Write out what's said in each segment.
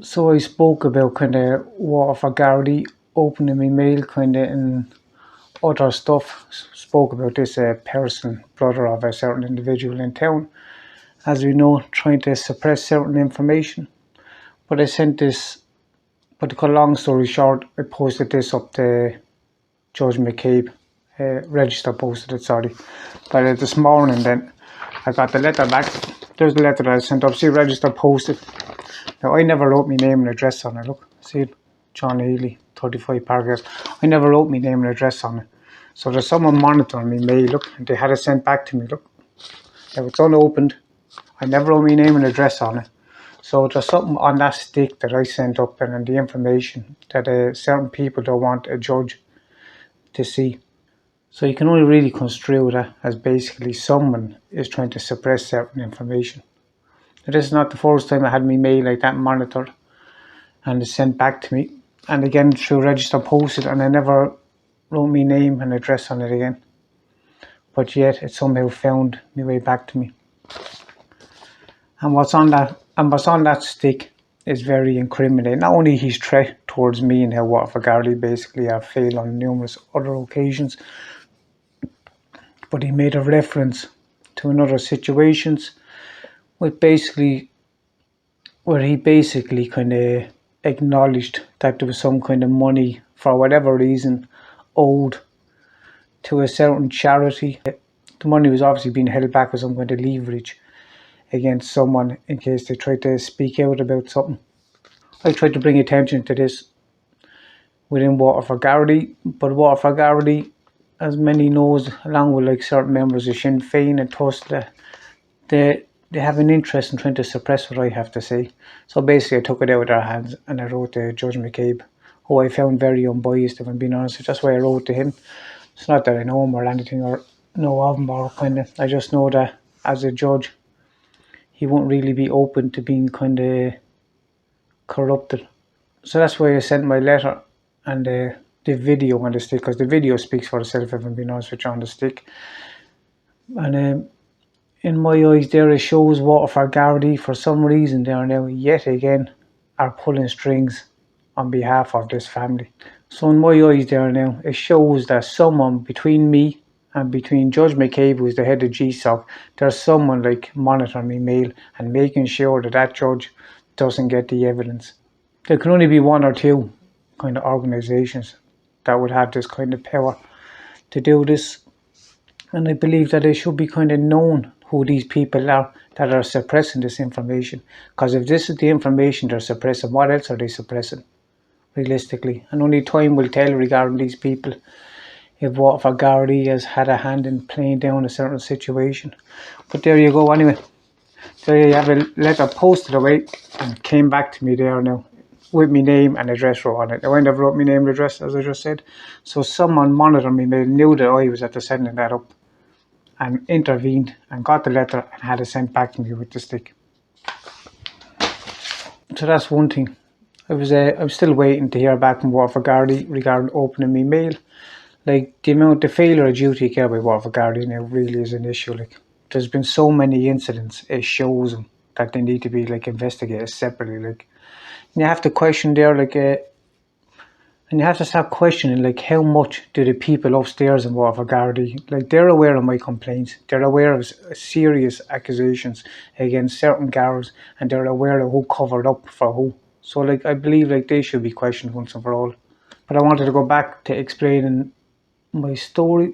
So I spoke about kind of Water for Gardaí, opening my mail kind of and other stuff. Spoke about this person, brother of a certain individual in town, as we know, trying to suppress certain information. But I sent this, but to cut a long story short, I posted this up to Judge McCabe, register posted it, sorry. But this morning then, I got the letter back. There's the letter that I sent up. See, register posted. Now, I never wrote my name and address on it. Look, see it? John Healy, 35 paragraphs. I never wrote my name and address on it. So there's someone monitoring me mail, look, and they had it sent back to me, look. Now it's unopened. I never wrote my name and address on it. So there's something on that stick that I sent up and the information that certain people don't want a judge to see. So you can only really construe that as basically someone is trying to suppress certain information. Now, this is not the first time I had my mail like that monitored and it's sent back to me. And again through register posted, and I never wrote my name and address on it again. But yet it somehow found my way back to me. And what's on that stick is very incriminating. Not only his threat towards me and how Water for Gardaí basically have failed on numerous other occasions, but he made a reference to another situations where he basically kind of acknowledged that there was some kind of money for whatever reason owed to a certain charity. The money was obviously being held back with some kind of leverage against someone in case they tried to speak out about something. I tried to bring attention to this within Water for Gardaí, but Water for Gardaí, as many knows, along with like certain members of Sinn Féin and Tusla, they have an interest in trying to suppress what I have to say. So basically I took it out of their hands and I wrote to Judge McCabe, who I found very unbiased, if I'm being honest. That's why I wrote to him. It's not that I know him or anything or know of him or kind of, I just know that as a judge he won't really be open to being kind of corrupted. So that's why I sent my letter and the video on the stick, because the video speaks for itself, if I'm being honest with you, on the stick. And in my eyes there it shows Water for Gardaí for some reason they are now yet again are pulling strings on behalf of this family. So in my eyes there now it shows that someone between me and between Judge McCabe, who is the head of GSOC, there's someone like monitoring me mail and making sure that that judge doesn't get the evidence. There can only be one or two kind of organisations that would have this kind of power to do this, and I believe that it should be kind of known who these people are that are suppressing this information, because if this is the information they're suppressing, what else are they suppressing realistically? And only time will tell regarding these people if Water for Gardaí has had a hand in playing down a certain situation. But there you go anyway. There you have a letter posted away and came back to me there now with my name and address wrote on it. Now I never wrote my name and address, as I just said. So someone monitoring me mail knew that I was at the sending that up and intervened and got the letter and had it sent back to me with the stick. So that's one thing. I'm still waiting to hear back from Water for Gardaí regarding opening my mail. Like the failure of duty care by Water for Gardaí now really is an issue. Like there's been so many incidents, it shows them that they need to be like investigated separately. Like and you have to question there, like and you have to start questioning like how much do the people upstairs in Water for Gardaí, like they're aware of my complaints, they're aware of serious accusations against certain guards, and they're aware of who covered up for who. So like I believe like they should be questioned once and for all. But I wanted to go back to explaining my story,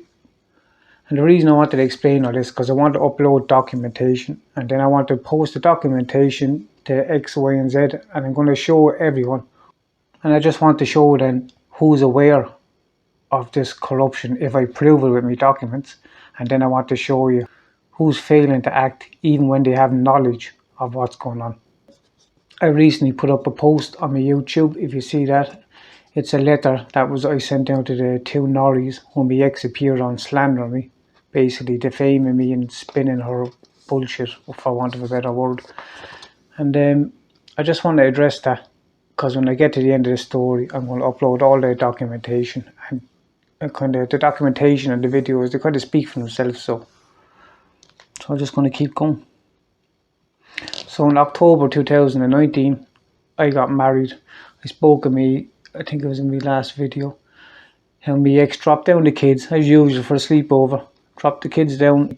and the reason I wanted to explain all this because I want to upload documentation, and then I want to post the documentation to X, Y, and Z, and I'm going to show everyone. And I just want to show then who's aware of this corruption if I prove it with my documents, and then I want to show you who's failing to act even when they have knowledge of what's going on. I recently put up a post on my YouTube, if you see that. It's a letter that I sent out to the two Norries whom my ex appeared on slandering me, basically defaming me and spinning her bullshit, for want of a better word. And I just want to address that, because when I get to the end of the story, I'm going to upload all the documentation, and kind of the documentation and the videos, they kind of speak for themselves. So I'm just going to keep going. So in October 2019, I got married. I spoke of me, I think it was in my last video, how my ex dropped down the kids, as usual, for a sleepover. Dropped the kids down.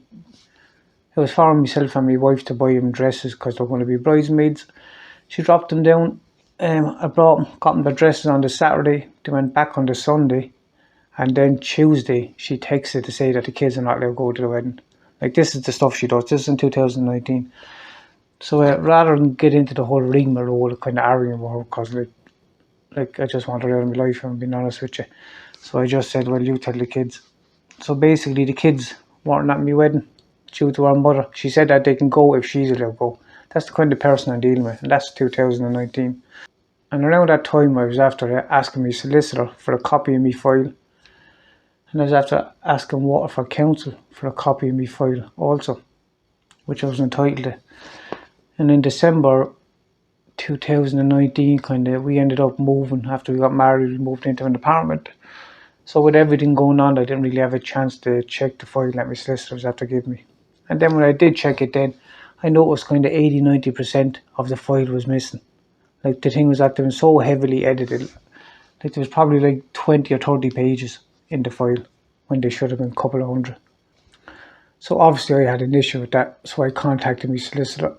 It was for myself and my wife to buy them dresses because they're going to be bridesmaids. She dropped them down. I got them the dresses on the Saturday. They went back on the Sunday. And then Tuesday, she texted to say that the kids are not allowed to go to the wedding. Like, this is the stuff she does. This is in 2019. So rather than get into the whole rigmarole, kind of arguing with her, because like I just want her out of my life, if I'm being honest with you. So I just said, well, you tell the kids. So basically, the kids weren't at my wedding due to our mother. She said that they can go if she's allowed to go. That's the kind of person I'm dealing with, and that's 2019. And around that time, I was after asking my solicitor for a copy of my file. And I was after asking Waterford Council for a copy of my file also, which I was entitled to. And in December 2019, we ended up moving. After we got married, we moved into an apartment. So with everything going on, I didn't really have a chance to check the file that my solicitors had to give me. And then when I did check it then, I noticed 80-90% of the file was missing. Like, the thing was that they were so heavily edited. Like, there was probably like 20 or 30 pages in the file when there should have been a couple of hundred. So obviously I had an issue with that. So I contacted my solicitor,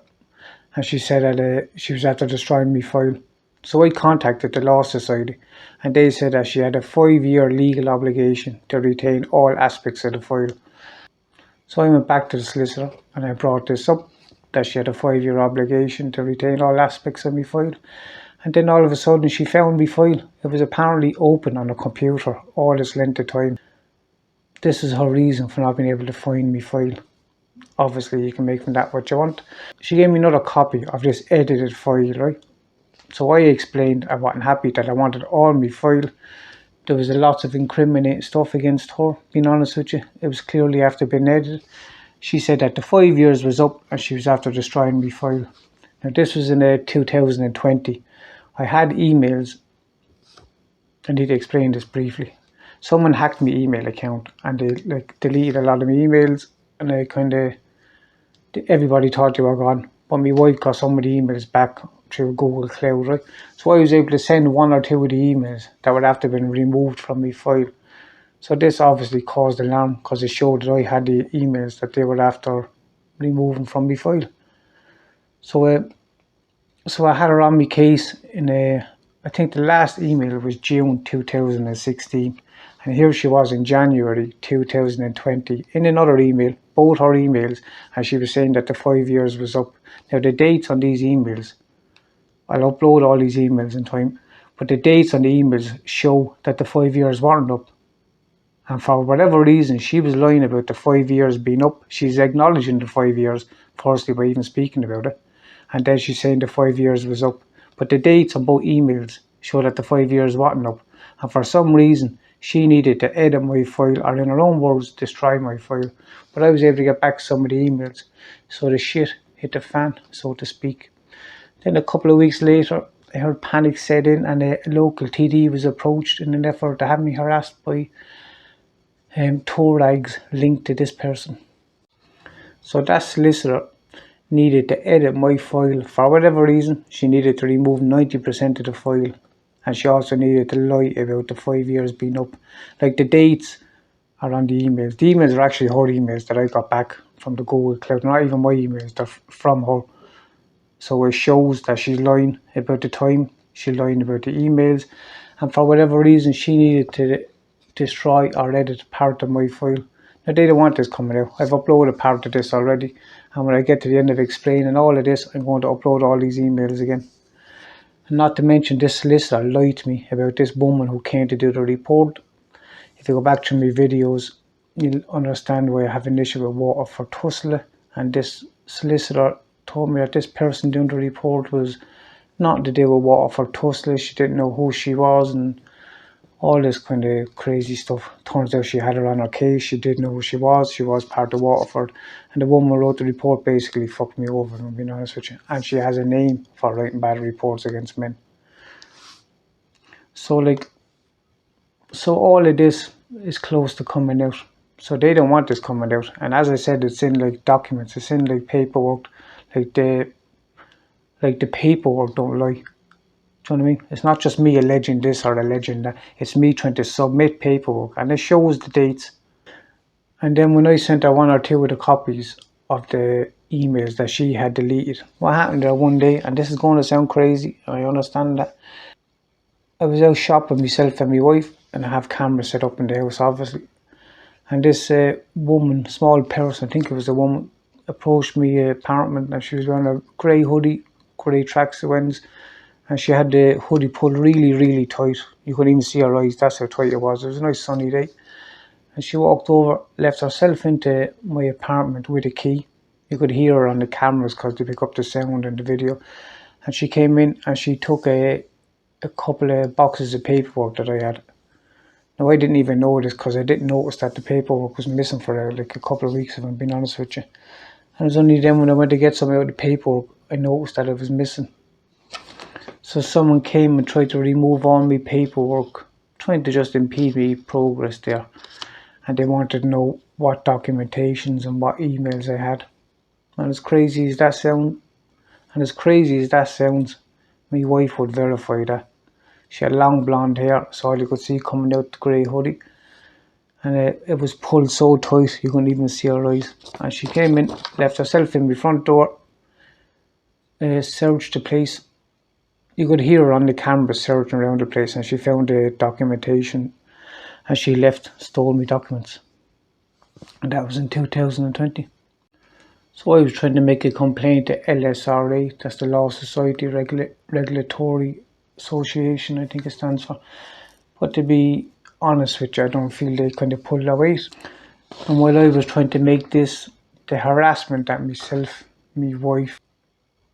and she said that she was after destroying my file. So I contacted the Law Society, and they said that she had a 5-year legal obligation to retain all aspects of the file. So I went back to the solicitor and I brought this up, that she had a 5-year obligation to retain all aspects of my file. And then all of a sudden she found my file. It was apparently open on a computer all this length of time. This is her reason for not being able to find my file. Obviously you can make from that what you want. She gave me another copy of this edited file, right? So I explained I wasn't happy, that I wanted all my file. There was lots of incriminating stuff against her, being honest with you. It was clearly after being edited. She said that the 5 years was up and she was after destroying my file. Now this was in 2020. I had emails. I need to explain this briefly. Someone hacked my email account and they deleted a lot of my emails, and everybody thought they were gone. But my wife got some of the emails back through Google Cloud, right? So I was able to send one or two of the emails that would have to have been removed from my file. So this obviously caused alarm because it showed that I had the emails that they were after removing from my file. So I had her on my case in I think the last email was June 2016. And here she was in January 2020 in another email, both her emails, and she was saying that the 5 years was up. Now the dates on these emails, I'll upload all these emails in time, but the dates on the emails show that the 5 years weren't up. And for whatever reason, she was lying about the 5 years being up. She's acknowledging the 5 years, firstly, by even speaking about it. And then she's saying the 5 years was up. But the dates on both emails show that the 5 years wasn't up. And for some reason, she needed to edit my file, or in her own words, destroy my file. But I was able to get back some of the emails. So the shit hit the fan, so to speak. Then a couple of weeks later, I heard panic set in, and a local TD was approached in an effort to have me harassed by tour rags linked to this person. So that solicitor needed to edit my file for whatever reason. She needed to remove 90% of the file, and she also needed to lie about the 5 years being up. Like, the dates are on the emails. The emails are actually her emails that I got back from the Google Cloud, not even my emails, they're from her. So it shows that she's lying about the time, she's lying about the emails, and for whatever reason she needed to destroy or edit part of my file. Now they don't want this coming out. I've uploaded part of this already, and when I get to the end of explaining all of this, I'm going to upload all these emails again. And not to mention, this solicitor lied to me about this woman who came to do the report. If you go back to my videos, you'll understand why I have an issue with Waterford Tussle. And this solicitor told me that this person doing the report was nothing to do with Waterford Tussle. She didn't know who she was and all this kind of crazy stuff. Turns out she had her on her case. She didn't know who she was. She was part of Waterford. And the woman who wrote the report basically fucked me over, I'm being honest with you. And she has a name for writing bad reports against men. So all of this is close to coming out. So they don't want this coming out. And as I said, it's in like documents, it's in like paperwork. Like the paperwork don't lie. Do you know what I mean? It's not just me alleging this or alleging that. It's me trying to submit paperwork, and it shows the dates. And then when I sent her one or two of the copies of the emails that she had deleted, what happened there one day, and this is going to sound crazy, I understand that. I was out shopping myself and my wife, and I have cameras set up in the house, obviously. And this woman, small person, I think it was a woman, approached me apartment, and she was wearing a grey hoodie, grey tracksuit, and she had the hoodie pulled really, really tight. You couldn't even see her eyes, that's how tight it was. It was a nice sunny day. And she walked over, left herself into my apartment with a key. You could hear her on the cameras because they pick up the sound and the video. And she came in and she took a couple of boxes of paperwork that I had. Now, I didn't even notice because I didn't notice that the paperwork was missing for like a couple of weeks, if I'm being honest with you. And it was only then when I went to get some out of the paperwork, I noticed that it was missing. So someone came and tried to remove all my paperwork, trying to just impede me progress there. And they wanted to know what documentations and what emails I had. And as crazy as that sounds, my wife would verify that. She had long blonde hair, so all you could see coming out the grey hoodie. And it was pulled so tight you couldn't even see her eyes. And she came in, left herself in my front door, searched the place. You could hear her on the camera searching around the place, and she found the documentation, and she left, stole me documents. And that was in 2020. So I was trying to make a complaint to LSRA, that's the Law Society Regulatory Association, I think it stands for. But to be honest with you, I don't feel they kind of pulled their weight. And while I was trying to make this, the harassment that myself, me wife,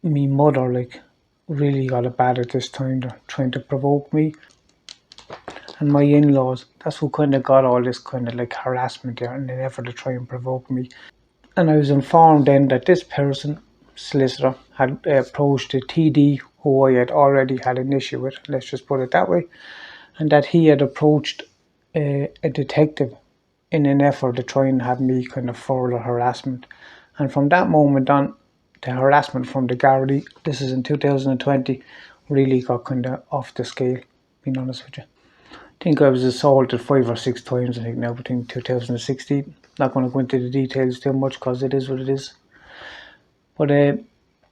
me mother, like, really got it bad at this time. They're trying to provoke me. And my in-laws, that's what kind of got all this kind of like harassment there, in an effort to try and provoke me. And I was informed then that this person, solicitor, had approached the TD, who I had already had an issue with, let's just put it that way, and that he had approached a detective in an effort to try and have me kind of further harassment. And from that moment on, the harassment from the Gardaí, this is in 2020, really got kind of off the scale, being honest with you. I think I was assaulted 5 or 6 times, I think now, between 2016. Not going to go into the details too much because it is what it is. But a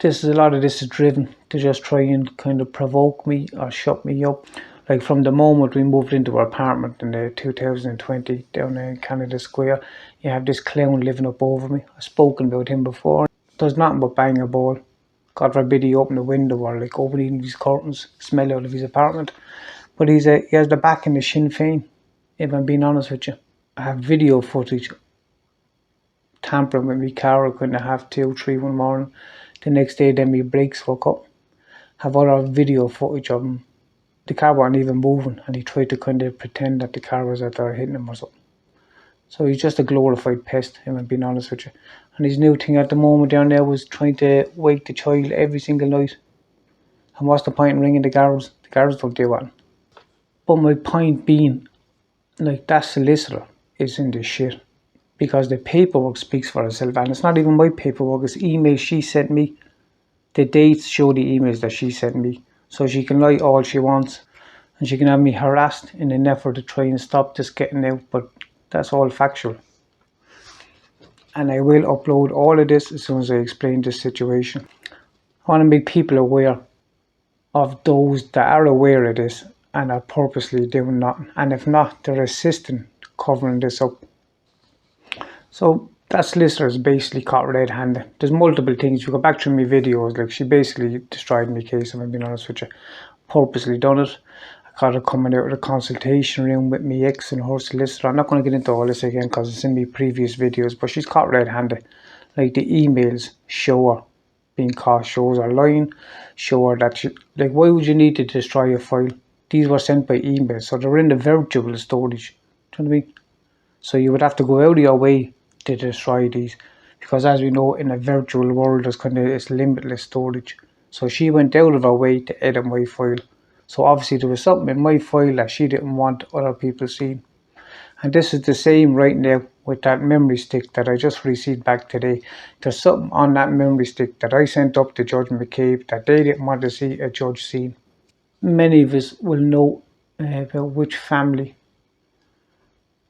lot of this is driven to just try and kind of provoke me or shut me up. Like from the moment we moved into our apartment in the 2020 down in Canada Square, you have this clown living up over me. I've spoken about him before. Does nothing but bang a ball. God forbid he open the window or like opening his curtains, smell out of his apartment. But he has the back and the Sinn Féin, if I'm being honest with you. I have video footage tampering with my car. I couldn't have 2, 3 one morning. The next day then my brakes fuck up. Have other video footage of him. The car wasn't even moving and he tried to kind of pretend that the car was out there hitting him or something. So he's just a glorified pest, if I'm being honest with you. And his new thing at the moment down there was trying to wake the child every single night. And what's the point in ringing the guards? The guards don't do it. But my point being, like, that solicitor is in this shit. Because the paperwork speaks for itself. And it's not even my paperwork, it's emails she sent me. The dates show the emails that she sent me. So she can lie all she wants. And she can have me harassed in an effort to try and stop this getting out. But that's all factual. And I will upload all of this as soon as I explain this situation. I want to make people aware of those that are aware of this and are purposely doing nothing. And if not, they're assisting covering this up. So that solicitor is basically caught red-handed. There's multiple things. You go back through my videos, like she basically destroyed my case, if I'm being honest with you. Purposely done it. I got her coming out of the consultation room with my ex and her solicitor. I'm not going to get into all this again because it's in my previous videos, but she's caught red-handed. Like the emails show her being caught, shows her lying, show her that she, like, why would you need to destroy a file? These were sent by email, so they're in the virtual storage. Do you know what I mean? So you would have to go out of your way to destroy these, because as we know, in a virtual world there's kind of it's limitless storage. So she went out of her way to edit my file. So obviously there was something in my file that she didn't want other people seeing. And this is the same right now with that memory stick that I just received back today. There's something on that memory stick that I sent up to Judge macabe that they didn't want to see a judge seeing. Many of us will know about which family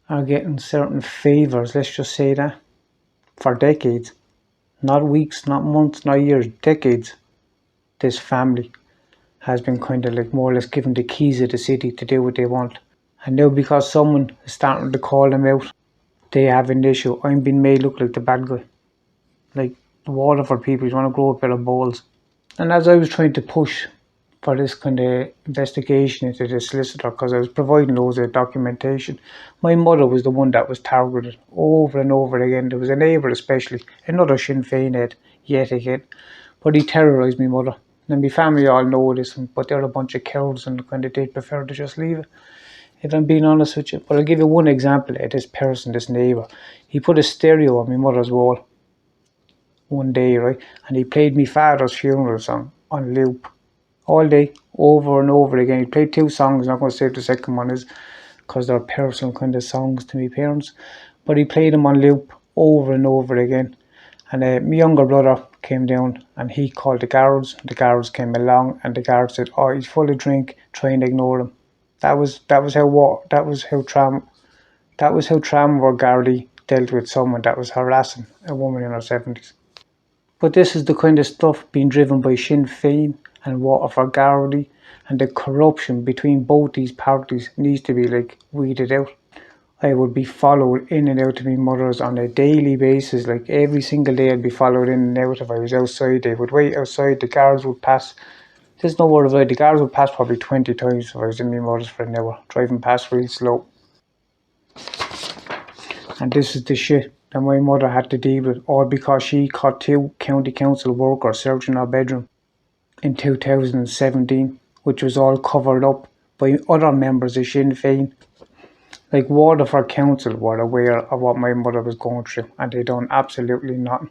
are getting certain favours, let's just say that, for decades. Not weeks, not months, not years, decades. This family has been kind of like more or less given the keys of the city to do what they want. And now because someone is starting to call them out, they have an issue. I'm being made look like the bad guy. Like the Waterford people, you want to grow up out of balls. And as I was trying to push for this kind of investigation into the solicitor, because I was providing loads of documentation, my mother was the one that was targeted over and over again. There was a neighbour especially, another Sinn Féin head, yet again. But he terrorised my mother. And my family all know this, but they're a bunch of cowards and kind of they'd prefer to just leave it, if I'm being honest with you. But I'll give you one example of this person, this neighbour. He put a stereo on my mother's wall one day, right? And he played my father's funeral song on loop all day, over and over again. He played two songs, I'm not going to say what the second one is, because they're personal kind of songs to my parents. But he played them on loop over and over again. And my younger brother came down and he called the guards. The guards came along and the guards said, "Oh, he's full of drink. Try and ignore him." That was how Tram or Gardaí dealt with someone that was harassing a woman in her 70s. But this is the kind of stuff being driven by Sinn Féin and Waterford Gardaí, and the corruption between both these parties needs to be like weeded out. I would be followed in and out of my mother's on a daily basis, like every single day I'd be followed in and out. If I was outside, they would wait outside, the guards would pass. There's no word about it, the guards would pass probably 20 times if I was in my mother's for an hour, driving past real slow. And this is the shit that my mother had to deal with, all because she caught two county council workers searching her bedroom in 2017, which was all covered up by other members of Sinn Féin. Like Waterford Council were aware of what my mother was going through and they done absolutely nothing.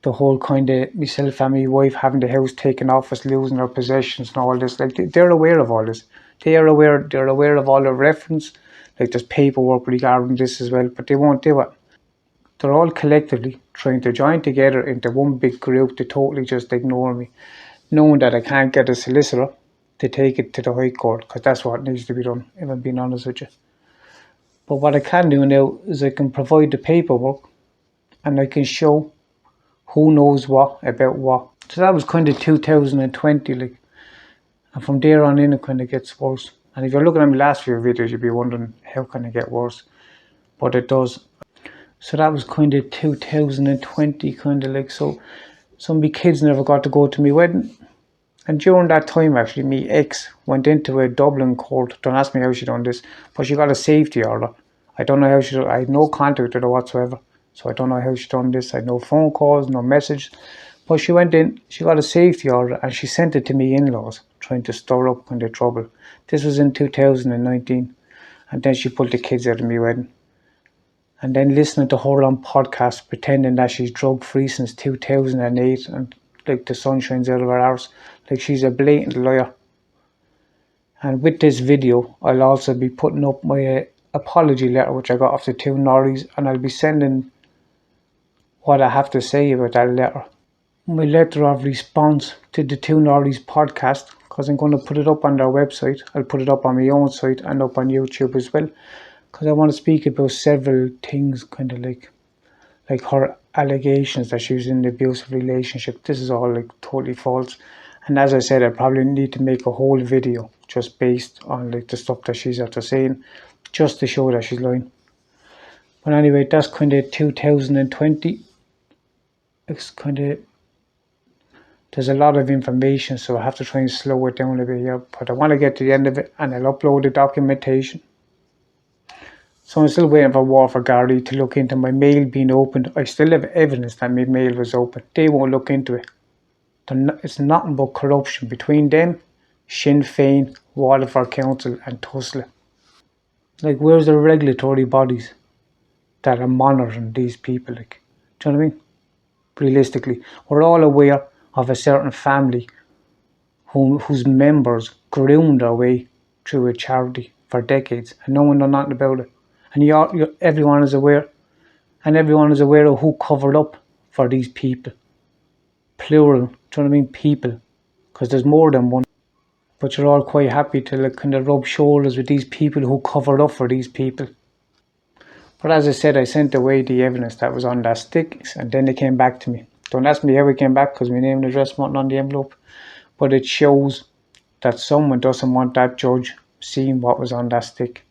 The whole kind of myself and my wife having the house taken off us, losing our possessions and all this, like they're aware of all this. They're aware of all the reference, like there's paperwork regarding this as well, but they won't do it. They're all collectively trying to join together into one big group to totally just ignore me, knowing that I can't get a solicitor to take it to the High Court, because that's what needs to be done, if I'm being honest with you. But what I can do now is I can provide the paperwork and I can show who knows what about what. So that was kind of 2020, like, and from there on in it kind of gets worse. And if you're looking at my last few videos, you'll be wondering how can it get worse, but it does. So that was kind of 2020, kind of like, so some of my kids never got to go to my wedding. And during that time, actually, my ex went into a Dublin court. Don't ask me how she done this, but she got a safety order. I don't know how she done. I had no contact with her whatsoever, so I don't know how she done this. I had no phone calls, no message. But she went in, she got a safety order, and she sent it to me in-laws, trying to stir up kind of trouble. This was in 2019, and then she pulled the kids out of my wedding. And then listening to her on podcasts, pretending that she's drug-free since 2008, and like the sun shines out of her arse, like she's a blatant liar. And with this video, I'll also be putting up my apology letter, which I got off the two Norries, and I'll be sending what I have to say about that letter. My letter of response to the two Norries podcast, because I'm going to put it up on their website. I'll put it up on my own site and up on YouTube as well, because I want to speak about several things, kind of like her allegations that she was in an abusive relationship. This is all like totally false. And as I said, I probably need to make a whole video just based on like the stuff that she's after saying, just to show that she's lying. But anyway, that's kind of 2020. It's kind of, there's a lot of information, so I have to try and slow it down a bit here. But I want to get to the end of it, and I'll upload the documentation. So I'm still waiting for Waterford Gardaí to look into my mail being opened. I still have evidence that my mail was open. They won't look into it. It's nothing but corruption between them, Sinn Féin, Waterford Council and Tussla. Like, where's the regulatory bodies that are monitoring these people? Like, do you know what I mean? Realistically, we're all aware of a certain family whose members groomed their way through a charity for decades, and no one knows nothing about it. And everyone is aware, and everyone is aware of who covered up for these people. Plural, do you know what I mean? People, because there's more than one. but you're all quite happy to like kind of rub shoulders with these people who covered up for these people. But as I said, I sent away the evidence that was on that stick, and then they came back to me. Don't ask me how it came back, because my name and address wasn't on the envelope, but it shows that someone doesn't want that judge seeing what was on that stick.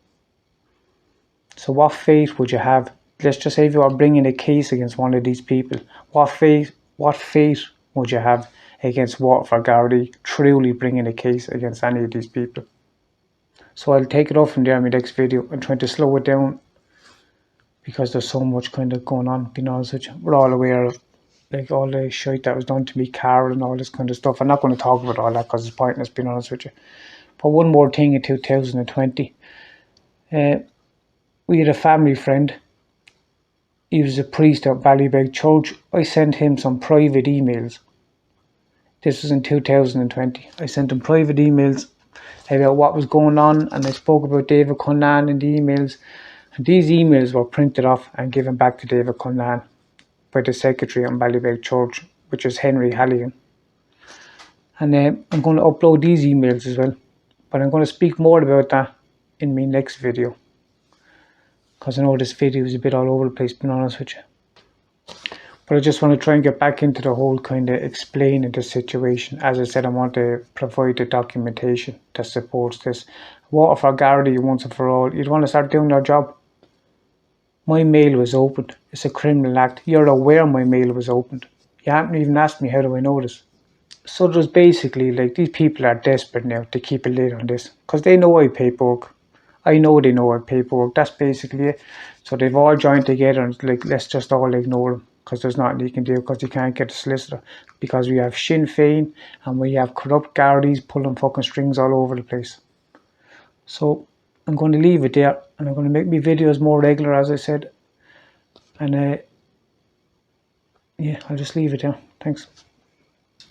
So what faith would you have? Let's just say if you are bringing a case against one of these people, what faith would you have against Waterford Gardaí truly bringing a case against any of these people? So I'll take it off from there in my next video. I'm trying to slow it down because there's so much kind of going on, being honest with you. We're all aware of like all the shit that was done to me, Carol, and all this kind of stuff. I'm not going to talk about all that because it's pointless, being honest with you. But one more thing, in 2020, we had a family friend. He was a priest at Ballybeg Church. I sent him some private emails. This was in 2020. I sent him private emails about what was going on, and I spoke about David Cullinane in the emails. And these emails were printed off and given back to David Cullinane by the secretary on Ballybeg Church, which is Henry Halligan. And I'm going to upload these emails as well. But I'm going to speak more about that in my next video, because I know this video is a bit all over the place, being honest with you. But I just want to try and get back into the whole kind of explaining the situation. As I said, I want to provide the documentation that supports this. Waterford Gardaí, once and for all, you'd want to start doing their job. My mail was opened. It's a criminal act. You're aware my mail was opened. You haven't even asked me how do I know this. So there's basically, like, these people are desperate now to keep a lid on this, because they know I paperwork. I know they know I paperwork. That's basically it. So they've all joined together and like, let's just all ignore them, because there's nothing you can do, because you can't get a solicitor, because we have Sinn Féin and we have corrupt Gardaís pulling fucking strings all over the place. So I'm going to leave it there, and I'm going to make my videos more regular, as I said. And yeah, I'll just leave it there. Thanks.